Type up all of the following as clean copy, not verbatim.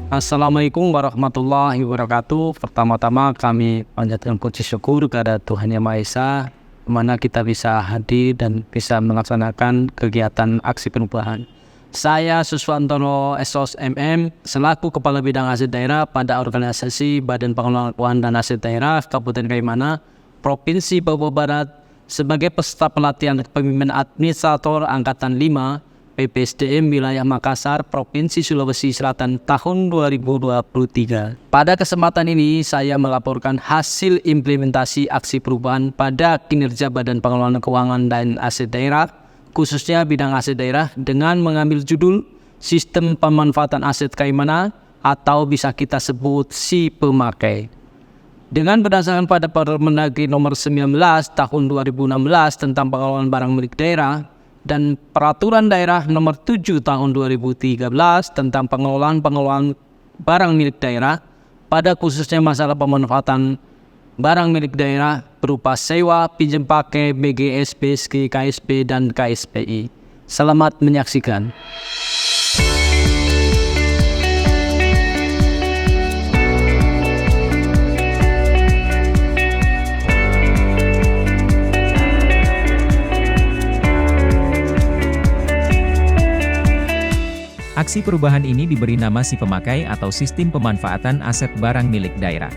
Assalamualaikum warahmatullahi wabarakatuh. Pertama-tama kami panjatkan puji syukur kepada Tuhan Yang Maha Esa, di mana kita bisa hadir dan bisa melaksanakan kegiatan aksi perubahan. Saya Suswantono SOS MM selaku Kepala Bidang Aset Daerah pada organisasi Badan Pengelolaan Keuangan dan Aset Daerah Kabupaten Kaimana, Provinsi Papua Barat sebagai peserta pelatihan kepemimpinan administrator Angkatan 5 PPSDM Wilayah Makassar, Provinsi Sulawesi Selatan tahun 2023. Pada kesempatan ini saya melaporkan hasil implementasi aksi perubahan pada kinerja Badan Pengelolaan Keuangan dan Aset Daerah, khususnya bidang aset daerah dengan mengambil judul Sistem Pemanfaatan Aset Kaimana atau bisa kita sebut si pemakai. Dengan berdasarkan pada Permendagri nomor 19 tahun 2016 tentang pengelolaan barang milik daerah dan Peraturan Daerah nomor 7 tahun 2013 tentang pengelolaan barang milik daerah, pada khususnya masalah pemanfaatan barang milik daerah berupa sewa, pinjam pakai, BGS, BSG, KSP, dan KSPI. Selamat menyaksikan. Aksi perubahan ini diberi nama si pemakai atau sistem pemanfaatan aset barang milik daerah.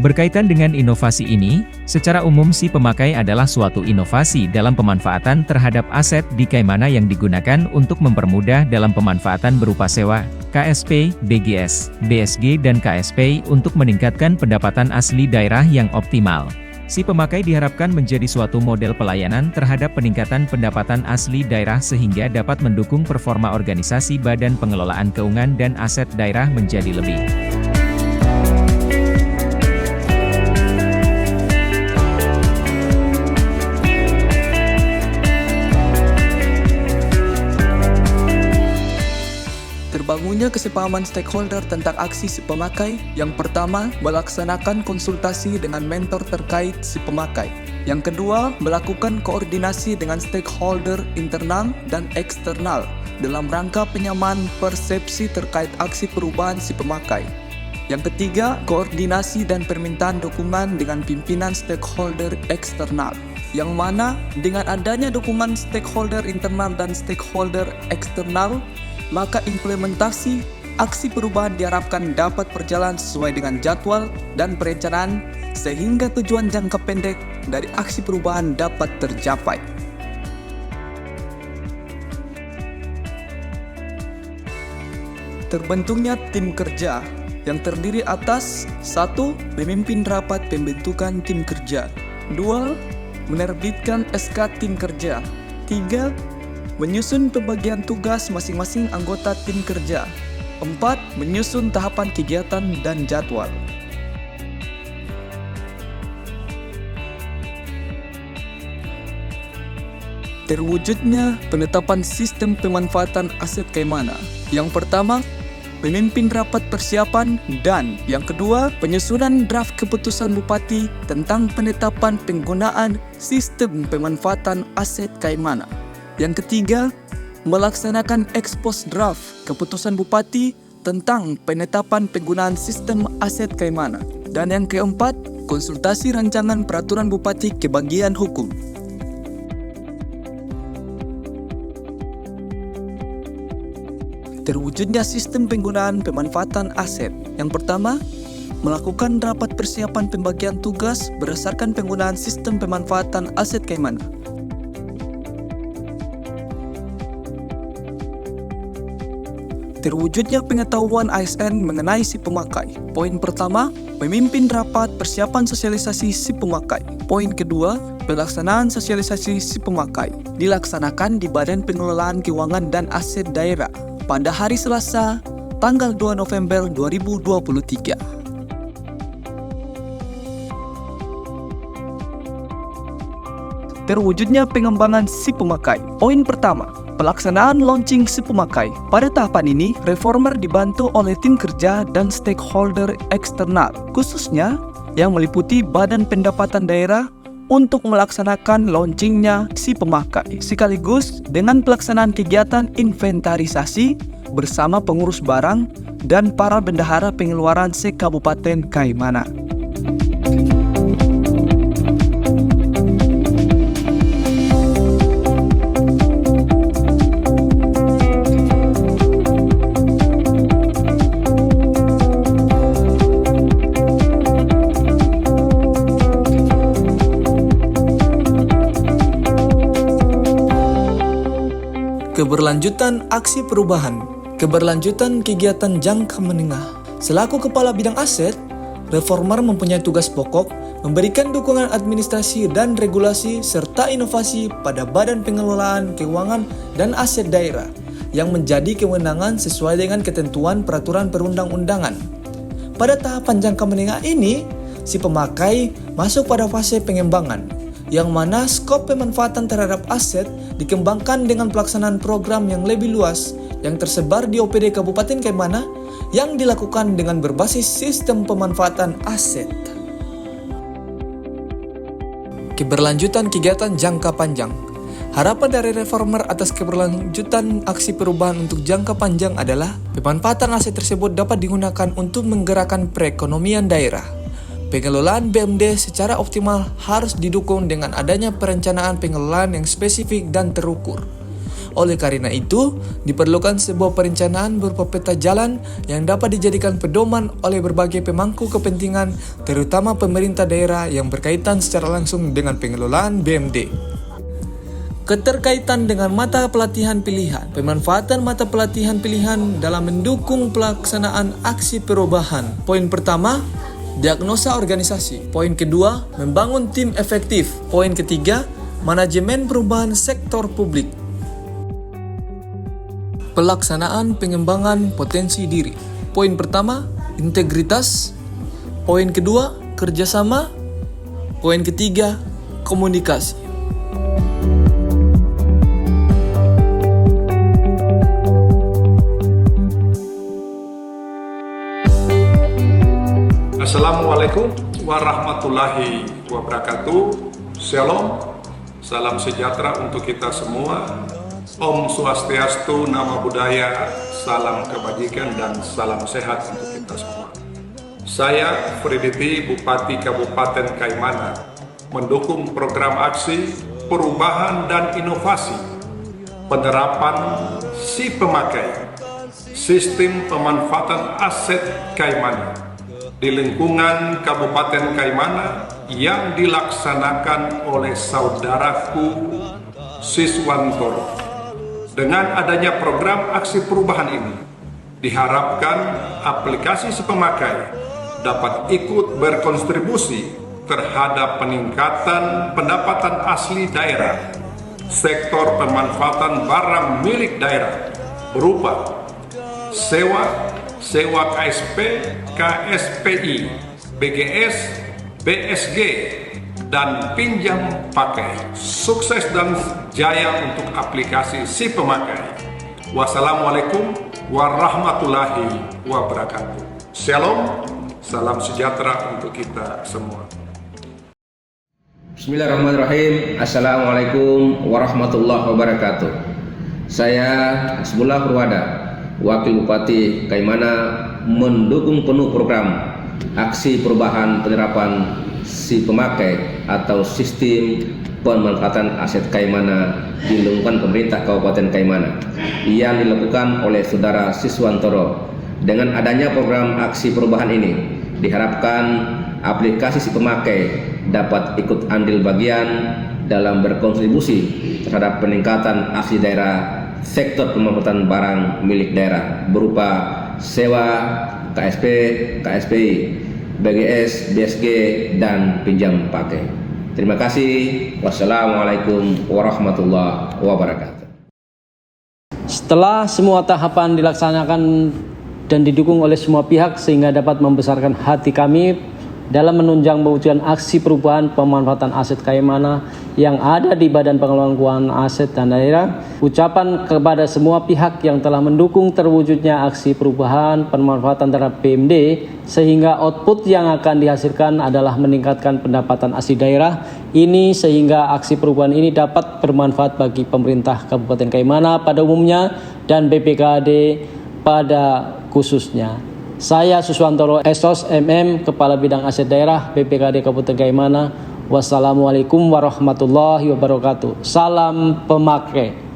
Berkaitan dengan inovasi ini, secara umum si pemakai adalah suatu inovasi dalam pemanfaatan terhadap aset di Kaimana yang digunakan untuk mempermudah dalam pemanfaatan berupa sewa, KSP, BGS, BSG dan KSP untuk meningkatkan pendapatan asli daerah yang optimal. Si pemakai diharapkan menjadi suatu model pelayanan terhadap peningkatan pendapatan asli daerah sehingga dapat mendukung performa organisasi Badan Pengelolaan Keuangan dan Aset Daerah menjadi lebih Terbangunnya kesepahaman stakeholder tentang aksi si pemakai. Yang pertama, melaksanakan konsultasi dengan mentor terkait si pemakai. Yang kedua, melakukan koordinasi dengan stakeholder internal dan eksternal dalam rangka penyamaan persepsi terkait aksi perubahan si pemakai. Yang ketiga, koordinasi dan permintaan dukungan dengan pimpinan stakeholder eksternal, yang mana dengan adanya dukungan stakeholder internal dan stakeholder eksternal, maka implementasi aksi perubahan diharapkan dapat berjalan sesuai dengan jadwal dan perencanaan sehingga tujuan jangka pendek dari aksi perubahan dapat tercapai. Terbentuknya tim kerja yang terdiri atas 1. Memimpin rapat pembentukan tim kerja, 2. Menerbitkan SK tim kerja, 3. Menyusun pembagian tugas masing-masing anggota tim kerja, 4. Menyusun tahapan kegiatan dan jadwal. Terwujudnya penetapan sistem pemanfaatan aset Kaimana. Yang pertama, memimpin rapat persiapan, dan yang kedua, penyusunan draft keputusan Bupati tentang penetapan penggunaan sistem pemanfaatan aset Kaimana. Yang ketiga, melaksanakan ekspos draft keputusan Bupati tentang penetapan penggunaan sistem aset Kaimana. Dan yang keempat, konsultasi rancangan peraturan Bupati ke bagian hukum. Terwujudnya sistem penggunaan pemanfaatan aset. Yang pertama, melakukan rapat persiapan pembagian tugas berdasarkan penggunaan sistem pemanfaatan aset Kaimana. Terwujudnya pengetahuan ASN mengenai si pemakai. Poin pertama, memimpin rapat persiapan sosialisasi si pemakai. Poin kedua, pelaksanaan sosialisasi si pemakai dilaksanakan di Badan Pengelolaan Keuangan dan Aset Daerah pada hari Selasa, tanggal 2 November 2023. Terwujudnya pengembangan si pemakai. Poin pertama, pelaksanaan launching si pemakai. Pada tahapan ini, reformer dibantu oleh tim kerja dan stakeholder eksternal, khususnya yang meliputi Badan Pendapatan Daerah, untuk melaksanakan launchingnya si pemakai, sekaligus dengan pelaksanaan kegiatan inventarisasi bersama pengurus barang dan para bendahara pengeluaran se-Kabupaten Kaimana. Keberlanjutan aksi perubahan, keberlanjutan kegiatan jangka menengah. Selaku Kepala Bidang Aset, Reformer mempunyai tugas pokok memberikan dukungan administrasi dan regulasi serta inovasi pada Badan Pengelolaan Keuangan dan Aset Daerah yang menjadi kewenangan sesuai dengan ketentuan peraturan perundang-undangan. Pada tahapan jangka menengah ini, si pemakai masuk pada fase pengembangan, yang mana skop pemanfaatan terhadap aset dikembangkan dengan pelaksanaan program yang lebih luas yang tersebar di OPD Kabupaten Kaimana yang dilakukan dengan berbasis sistem pemanfaatan aset. Keberlanjutan kegiatan jangka panjang. Harapan dari Reformer atas keberlanjutan aksi perubahan untuk jangka panjang adalah pemanfaatan aset tersebut dapat digunakan untuk menggerakkan perekonomian daerah. Pengelolaan BMD secara optimal harus didukung dengan adanya perencanaan pengelolaan yang spesifik dan terukur. Oleh karena itu, diperlukan sebuah perencanaan berupa peta jalan yang dapat dijadikan pedoman oleh berbagai pemangku kepentingan, terutama pemerintah daerah yang berkaitan secara langsung dengan pengelolaan BMD. Keterkaitan dengan mata pelatihan pilihan. Pemanfaatan mata pelatihan pilihan dalam mendukung pelaksanaan aksi perubahan. Poin pertama, diagnosa organisasi. Poin kedua, membangun tim efektif. Poin ketiga, manajemen perubahan sektor publik. Pelaksanaan pengembangan potensi diri. Poin pertama, integritas. Poin kedua, kerjasama. Poin ketiga, komunikasi. Assalamualaikum warahmatullahi wabarakatuh. Shalom, salam sejahtera untuk kita semua. Om Swastiastu, Namo Buddhaya, salam kebajikan dan salam sehat untuk kita semua. Saya Friditi, Bupati Kabupaten Kaimana, mendukung program aksi perubahan dan inovasi penerapan si pemakai sistem pemanfaatan aset Kaimana di lingkungan Kabupaten Kaimana yang dilaksanakan oleh saudaraku Siswantoro. Dengan adanya program aksi perubahan ini, diharapkan aplikasi si pemakai dapat ikut berkontribusi terhadap peningkatan pendapatan asli daerah, sektor pemanfaatan barang milik daerah berupa sewa KSP, KSPI, BGS, BSG, dan pinjam pakai. Sukses dan jaya untuk aplikasi si pemakai. Wassalamualaikum warahmatullahi wabarakatuh. Shalom, salam sejahtera untuk kita semua. Bismillahirrahmanirrahim. Assalamualaikum warahmatullahi wabarakatuh. Saya Hasbullah Purwada, Wakil Bupati Kaimana, mendukung penuh program aksi perubahan penerapan si pemakai atau sistem pemanfaatan aset Kaimana di lingkungan pemerintah Kabupaten Kaimana yang dilakukan oleh Saudara Siswantoro. Dengan adanya program aksi perubahan ini, diharapkan aplikasi si pemakai dapat ikut andil bagian dalam berkontribusi terhadap peningkatan asli daerah, sektor pemanfaatan barang milik daerah berupa sewa, KSP, KSPI, BGS, BSG, dan pinjam pakai. Terima kasih. Wassalamualaikum warahmatullahi wabarakatuh. Setelah semua tahapan dilaksanakan dan didukung oleh semua pihak sehingga dapat membesarkan hati kami, dalam menunjang mewujudkan aksi perubahan pemanfaatan aset Kaimana yang ada di Badan Pengelolaan Keuangan Aset dan Daerah. Ucapan kepada semua pihak yang telah mendukung terwujudnya aksi perubahan pemanfaatan terhadap BMD, sehingga output yang akan dihasilkan adalah meningkatkan pendapatan asli daerah ini, sehingga aksi perubahan ini dapat bermanfaat bagi pemerintah Kabupaten Kaimana pada umumnya dan BPKAD pada khususnya. Saya Suswantoro Esos MM, Kepala Bidang Aset Daerah BPKAD Kabupaten Kaimana. Wassalamualaikum warahmatullahi wabarakatuh. Salam pemakai.